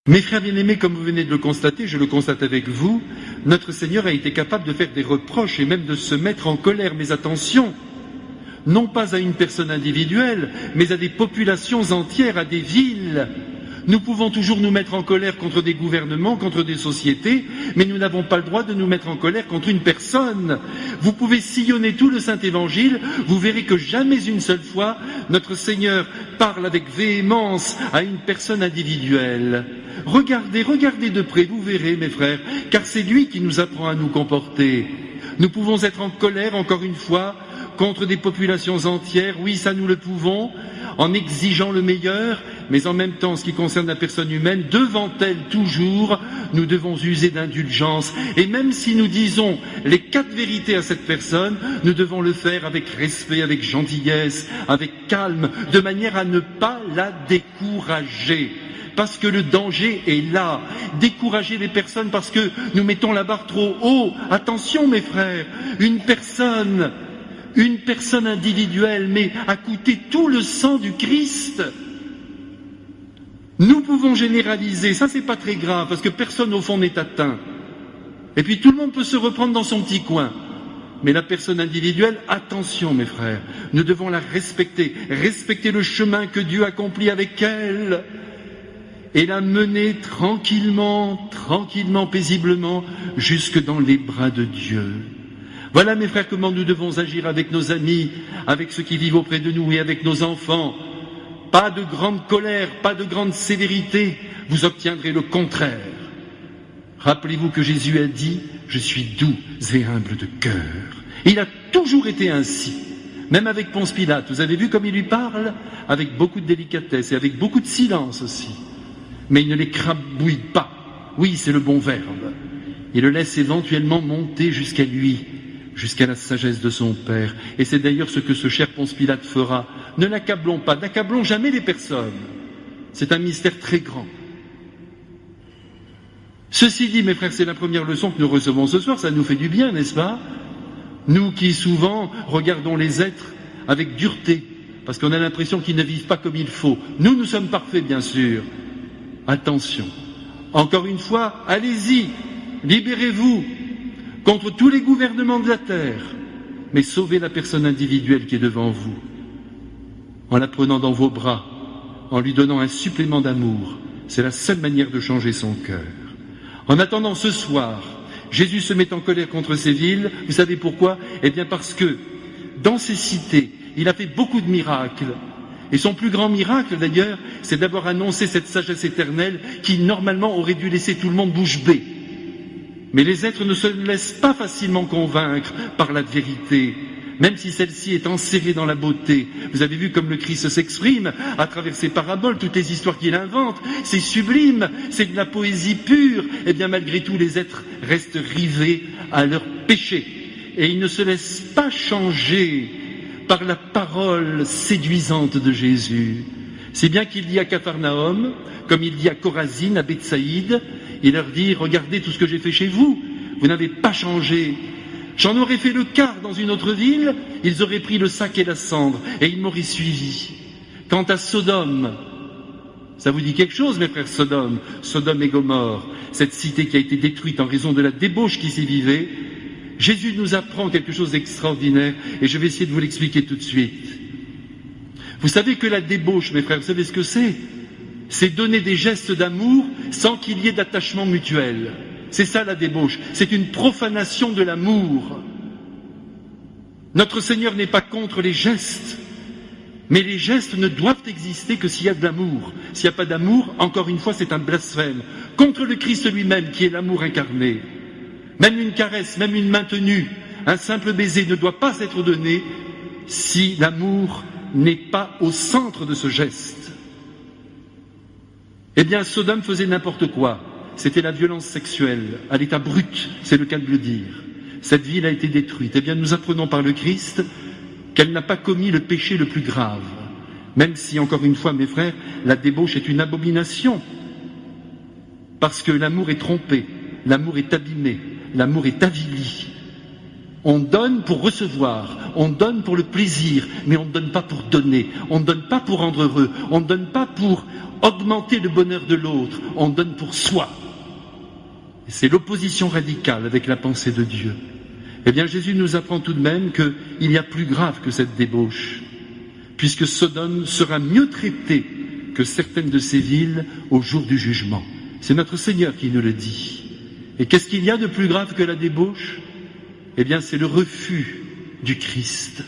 Mes frères bien-aimés, comme vous venez de le constater, je le constate avec vous, notre Seigneur a été capable de faire des reproches et même de se mettre en colère. Mais attention, non pas à une personne individuelle, mais à des populations entières, à des villes. Nous pouvons toujours nous mettre en colère contre des gouvernements, contre des sociétés, mais nous n'avons pas le droit de nous mettre en colère contre une personne. Vous pouvez sillonner tout le Saint-Évangile, vous verrez que jamais une seule fois notre Seigneur parle avec véhémence à une personne individuelle. Regardez de près, vous verrez mes frères, car c'est lui qui nous apprend à nous comporter. Nous pouvons être en colère, encore une fois, contre des populations entières, oui, ça nous le pouvons, en exigeant le meilleur, mais en même temps, en ce qui concerne la personne humaine, devant elle toujours, nous devons user d'indulgence. Et même si nous disons les 4 vérités à cette personne, nous devons le faire avec respect, avec gentillesse, avec calme, de manière à ne pas la décourager. Parce que le danger est là. Décourager les personnes parce que nous mettons la barre trop haut. Attention mes frères, une personne individuelle, mais a coûté tout le sang du Christ. Nous pouvons généraliser, ça c'est pas très grave, parce que personne au fond n'est atteint. Et puis tout le monde peut se reprendre dans son petit coin. Mais la personne individuelle, attention mes frères, nous devons la respecter le chemin que Dieu accomplit avec elle, et la mener tranquillement, paisiblement, jusque dans les bras de Dieu. Voilà mes frères comment nous devons agir avec nos amis, avec ceux qui vivent auprès de nous et avec nos enfants. Pas de grande colère, pas de grande sévérité, vous obtiendrez le contraire. Rappelez-vous que Jésus a dit « Je suis doux et humble de cœur ». Il a toujours été ainsi, même avec Ponce Pilate. Vous avez vu comme il lui parle? Avec beaucoup de délicatesse et avec beaucoup de silence aussi. Mais il ne l'écrabouille pas. Oui, c'est le bon verbe. Il le laisse éventuellement monter jusqu'à lui, jusqu'à la sagesse de son Père. Et c'est d'ailleurs ce que ce cher Ponce Pilate fera. Ne l'accablons pas, n'accablons jamais les personnes. C'est un mystère très grand. Ceci dit, mes frères, c'est la première leçon que nous recevons ce soir, ça nous fait du bien, n'est-ce pas? Nous qui souvent regardons les êtres avec dureté, parce qu'on a l'impression qu'ils ne vivent pas comme il faut. Nous sommes parfaits, bien sûr. Attention. Encore une fois, allez-y, libérez-vous contre tous les gouvernements de la terre, mais sauvez la personne individuelle qui est devant vous, en la prenant dans vos bras, en lui donnant un supplément d'amour. C'est la seule manière de changer son cœur. En attendant ce soir, Jésus se met en colère contre ces villes. Vous savez pourquoi? Eh bien parce que, dans ces cités, il a fait beaucoup de miracles. Et son plus grand miracle, d'ailleurs, c'est d'avoir annoncé cette sagesse éternelle qui, normalement, aurait dû laisser tout le monde bouche bée. Mais les êtres ne se laissent pas facilement convaincre par la vérité, même si celle-ci est enserrée dans la beauté. Vous avez vu comme le Christ s'exprime à travers ses paraboles, toutes les histoires qu'il invente. C'est sublime, c'est de la poésie pure. Et bien malgré tout, les êtres restent rivés à leur péché. Et ils ne se laissent pas changer par la parole séduisante de Jésus. C'est bien qu'il dit à Capharnaüm, comme il dit à Chorazine, à Bethsaïde, il leur dit « Regardez tout ce que j'ai fait chez vous, vous n'avez pas changé. J'en aurais fait le quart dans une autre ville, ils auraient pris le sac et la cendre, et ils m'auraient suivi. Quant à Sodome, ça vous dit quelque chose, mes frères, Sodome et Gomorrhe, cette cité qui a été détruite en raison de la débauche qui s'y vivait, Jésus nous apprend quelque chose d'extraordinaire, et je vais essayer de vous l'expliquer tout de suite. Vous savez que la débauche, mes frères, vous savez ce que c'est? C'est donner des gestes d'amour sans qu'il y ait d'attachement mutuel. C'est ça la débauche, c'est une profanation de l'amour. Notre Seigneur n'est pas contre les gestes, mais les gestes ne doivent exister que s'il y a de l'amour. S'il n'y a pas d'amour, encore une fois, c'est un blasphème contre le Christ lui-même qui est l'amour incarné. Même une caresse, même une main tenue, un simple baiser ne doit pas être donné si l'amour n'est pas au centre de ce geste. Eh bien, Sodome faisait n'importe quoi. C'était la violence sexuelle, à l'état brut, c'est le cas de le dire. Cette ville a été détruite. Eh bien, nous apprenons par le Christ qu'elle n'a pas commis le péché le plus grave. Même si, encore une fois, mes frères, la débauche est une abomination. Parce que l'amour est trompé, l'amour est abîmé, l'amour est avili. On donne pour recevoir, on donne pour le plaisir, mais on ne donne pas pour donner, on ne donne pas pour rendre heureux, on ne donne pas pour augmenter le bonheur de l'autre, on donne pour soi. Et c'est l'opposition radicale avec la pensée de Dieu. Eh bien, Jésus nous apprend tout de même qu'il y a plus grave que cette débauche, puisque Sodome sera mieux traitée que certaines de ces villes au jour du jugement. C'est notre Seigneur qui nous le dit. Et qu'est-ce qu'il y a de plus grave que la débauche ? Eh bien, c'est le refus du Christ.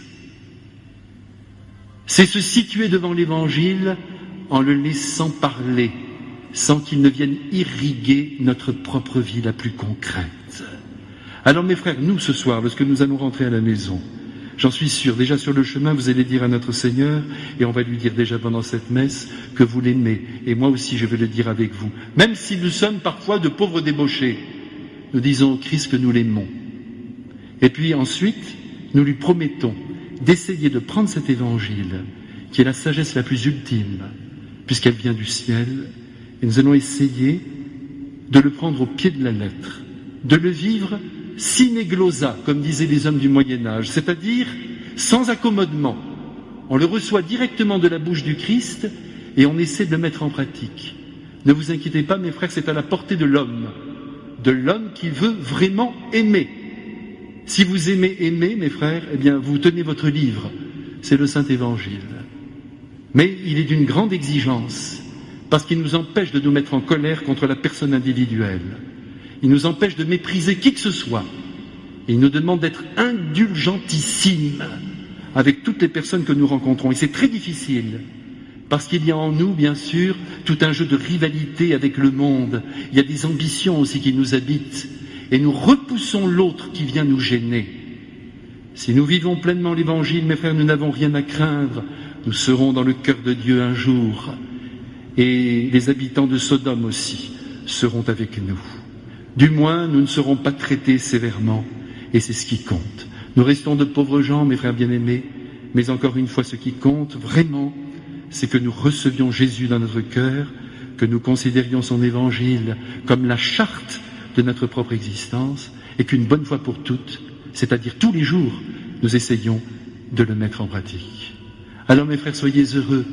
C'est se situer devant l'Évangile en le laissant parler, sans qu'il ne vienne irriguer notre propre vie la plus concrète. Alors mes frères, nous ce soir, lorsque nous allons rentrer à la maison, j'en suis sûr, déjà sur le chemin, vous allez dire à notre Seigneur, et on va lui dire déjà pendant cette messe, que vous l'aimez, et moi aussi je vais le dire avec vous. Même si nous sommes parfois de pauvres débauchés, nous disons au Christ que nous l'aimons. Et puis ensuite, nous lui promettons d'essayer de prendre cet évangile, qui est la sagesse la plus ultime, puisqu'elle vient du ciel, et nous allons essayer de le prendre au pied de la lettre, de le vivre sine glosa, comme disaient les hommes du Moyen-Âge, c'est-à-dire sans accommodement. On le reçoit directement de la bouche du Christ et on essaie de le mettre en pratique. Ne vous inquiétez pas, mes frères, c'est à la portée de l'homme qui veut vraiment aimer. Si vous aimez aimer, mes frères, eh bien, vous tenez votre livre, c'est le Saint-Évangile. Mais il est d'une grande exigence, parce qu'il nous empêche de nous mettre en colère contre la personne individuelle. Il nous empêche de mépriser qui que ce soit. Et il nous demande d'être indulgentissime avec toutes les personnes que nous rencontrons. Et c'est très difficile, parce qu'il y a en nous, bien sûr, tout un jeu de rivalité avec le monde. Il y a des ambitions aussi qui nous habitent. Et nous repoussons l'autre qui vient nous gêner. Si nous vivons pleinement l'Évangile, mes frères, nous n'avons rien à craindre. Nous serons dans le cœur de Dieu un jour. Et les habitants de Sodome aussi seront avec nous. Du moins, nous ne serons pas traités sévèrement. Et c'est ce qui compte. Nous restons de pauvres gens, mes frères bien-aimés. Mais encore une fois, ce qui compte vraiment, c'est que nous recevions Jésus dans notre cœur, que nous considérions son Évangile comme la charte de notre propre existence, et qu'une bonne fois pour toutes, c'est-à-dire tous les jours, nous essayons de le mettre en pratique. Alors mes frères, soyez heureux,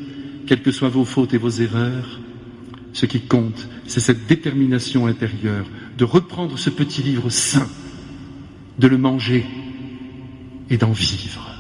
quelles que soient vos fautes et vos erreurs. Ce qui compte, c'est cette détermination intérieure de reprendre ce petit livre saint, de le manger et d'en vivre.